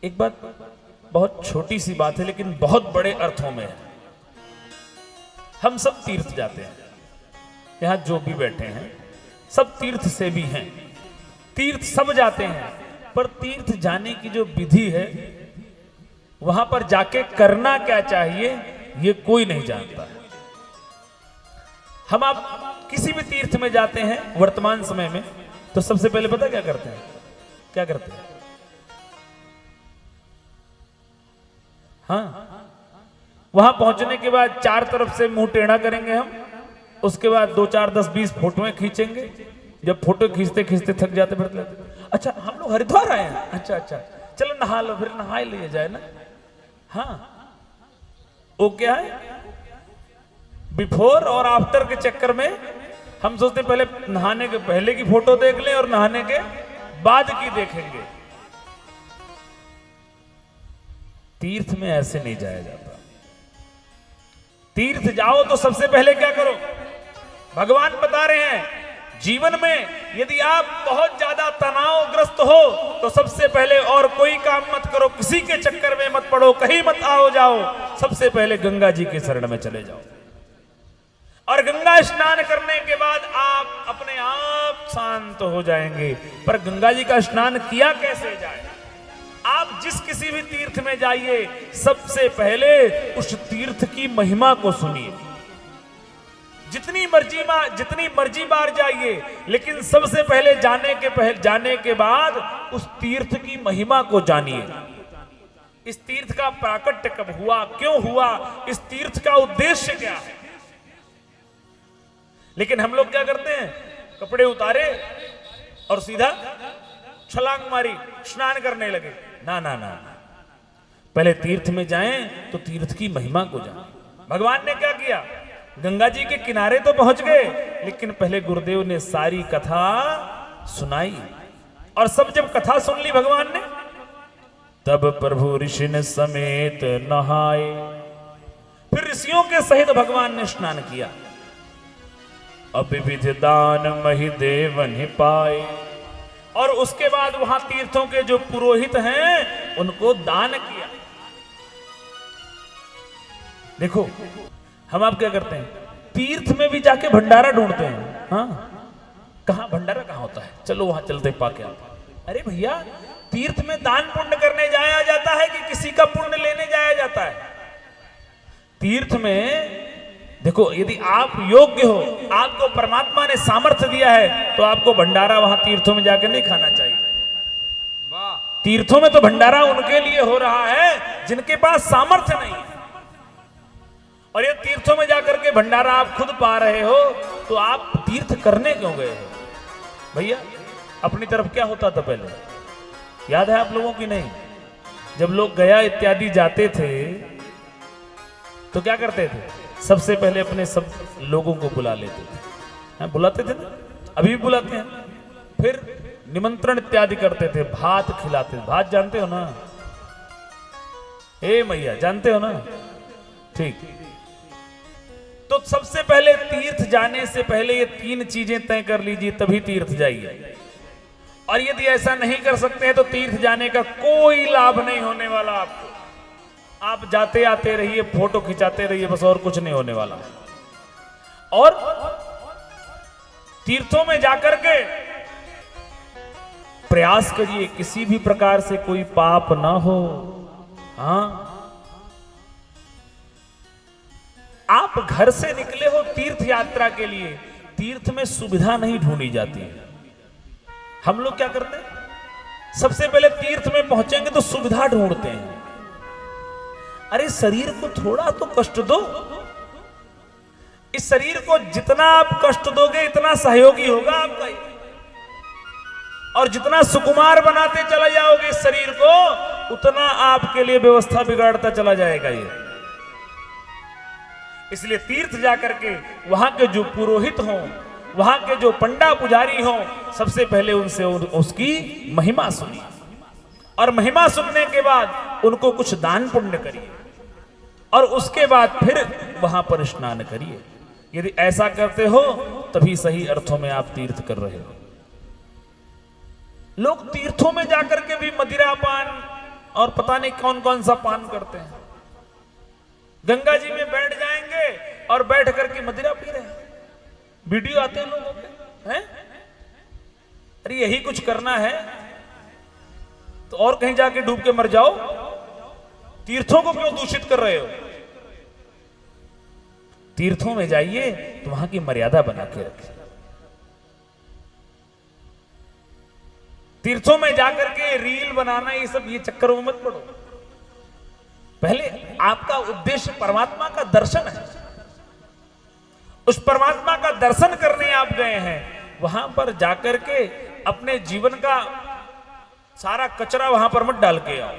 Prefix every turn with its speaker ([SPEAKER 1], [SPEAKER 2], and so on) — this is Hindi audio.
[SPEAKER 1] एक बात, बहुत छोटी सी बात है लेकिन बहुत बड़े अर्थों में है। हम सब तीर्थ जाते हैं, यहां जो भी बैठे हैं सब तीर्थ से भी हैं, तीर्थ सब जाते हैं, पर तीर्थ जाने की जो विधि है, वहां पर जाके करना क्या चाहिए ये कोई नहीं जानता है। हम आप किसी भी तीर्थ में जाते हैं वर्तमान समय में, तो सबसे पहले पता क्या करते हैं? क्या करते हैं? हाँ, वहां पहुंचने के बाद चार तरफ से मुंह टेढ़ा करेंगे हम, उसके बाद 2 4 10 20 फोटोएं खींचेंगे। जब फोटो खींचते खींचते थक जाते फिर अच्छा हम लोग हरिद्वार आए हैं, अच्छा अच्छा चलो नहा लो, फिर नहा लिया जाए ना। हाँ, वो क्या है, बिफोर और आफ्टर के चक्कर में हम सोचते पहले नहाने के पहले की फोटो देख लें और नहाने के बाद की देखेंगे। तीर्थ में ऐसे नहीं जाया जाता। तीर्थ जाओ तो सबसे पहले क्या करो? भगवान बता रहे हैं, जीवन में यदि आप बहुत ज्यादा तनावग्रस्त हो तो सबसे पहले और कोई काम मत करो, किसी के चक्कर में मत पड़ो, कहीं मत आओ जाओ, सबसे पहले गंगा जी के शरण में चले जाओ। और गंगा स्नान करने के बाद आप अपने आप शांत हो जाएंगे। पर गंगा जी का स्नान किया कैसे जाए? आप जिस किसी भी तीर्थ में जाइए, सबसे पहले उस तीर्थ की महिमा को सुनिए। जितनी मर्जी बार जाइए, लेकिन सबसे पहले जाने के बाद उस तीर्थ की महिमा को जानिए। इस तीर्थ का प्राकट्य कब हुआ, क्यों हुआ, इस तीर्थ का उद्देश्य क्या है। लेकिन हम लोग क्या करते हैं, कपड़े उतारे और सीधा छलांग मारी, स्नान करने लगे। ना ना ना, पहले तीर्थ में जाएं तो तीर्थ की महिमा को जानें। भगवान ने क्या किया, गंगा जी के किनारे तो पहुंच गए, लेकिन पहले गुरुदेव ने सारी कथा सुनाई। और सब जब कथा सुन ली भगवान ने, तब प्रभु ऋषि ने समेत नहाए। फिर ऋषियों के सहित भगवान ने स्नान किया। अविविध दान महि देवन पाए। और उसके बाद वहां तीर्थों के जो पुरोहित हैं उनको दान किया। देखो, हम आप क्या करते हैं, तीर्थ में भी जाके भंडारा ढूंढते हैं। हाँ, कहां भंडारा कहां होता है, चलो वहां चलते पाके आप। अरे भैया, तीर्थ में दान पुण्य करने जाया जाता है कि किसी का पुण्य लेने जाया जाता है? तीर्थ में देखो, यदि आप योग्य हो, आपको परमात्मा ने सामर्थ्य दिया है, तो आपको भंडारा वहां तीर्थों में जाकर नहीं खाना चाहिए। तीर्थों में तो भंडारा उनके लिए हो रहा है जिनके पास सामर्थ्य नहीं है। और ये तीर्थों में जाकर के भंडारा आप खुद पा रहे हो, तो आप तीर्थ करने क्यों गए हो? भैया, अपनी तरफ क्या होता था पहले, याद है आप लोगों की? नहीं, जब लोग गया इत्यादि जाते थे तो क्या करते थे, सबसे पहले अपने सब लोगों को बुला लेते थे। बुलाते थे ना, अभी भी बुलाते हैं। फिर निमंत्रण इत्यादि करते थे, भात खिलाते थे। भात जानते हो ना? ए मैया, जानते हो ना? ठीक। तो सबसे पहले तीर्थ जाने से पहले ये 3 चीजें तय कर लीजिए, तभी तीर्थ जाइए। और यदि ऐसा नहीं कर सकते हैं तो तीर्थ जाने का कोई लाभ नहीं होने वाला आपको। आप जाते आते रहिए, फोटो खिंचाते रहिए, बस, और कुछ नहीं होने वाला। और तीर्थों में जाकर के प्रयास करिए किसी भी प्रकार से कोई पाप ना हो। हाँ, आप घर से निकले हो तीर्थ यात्रा के लिए, तीर्थ में सुविधा नहीं ढूंढी जाती है। हम लोग क्या करते हैं, सबसे पहले तीर्थ में पहुंचेंगे तो सुविधा ढूंढते हैं। अरे शरीर को थोड़ा तो कष्ट दो। इस शरीर को जितना आप कष्ट दोगे इतना सहयोगी होगा आपका। और जितना सुकुमार बनाते चले जाओगे इस शरीर को, उतना आपके लिए व्यवस्था बिगाड़ता चला जाएगा ये। इसलिए तीर्थ जाकर के वहां के जो पुरोहित हों, वहां के जो पंडा पुजारी हों, सबसे पहले उनसे उसकी महिमा सुनिए। और महिमा सुनने के बाद उनको कुछ दान पुण्य करिए, और उसके बाद फिर वहां पर स्नान करिए। यदि ऐसा करते हो तभी सही अर्थों में आप तीर्थ कर रहे हो। लोग तीर्थों में जाकर के भी मदिरापान और पता नहीं कौन कौन सा पान करते हैं। गंगा जी में बैठ जाएंगे और बैठ करके मदिरा पी रहे हैं। वीडियो आते हैं लोगों के, हैं? अरे यही कुछ करना है तो और कहीं जाके डूब के मर जाओ। तीर्थों को क्यों दूषित कर रहे हो? तीर्थों में जाइए तो वहां की मर्यादा बना के रखिए। तीर्थों में जाकर के रील बनाना, ये सब ये चक्करों में मत पड़ो। पहले आपका उद्देश्य परमात्मा का दर्शन है। उस परमात्मा का दर्शन करने आप गए हैं, वहां पर जाकर के अपने जीवन का सारा कचरा वहां पर मत डाल के आओ।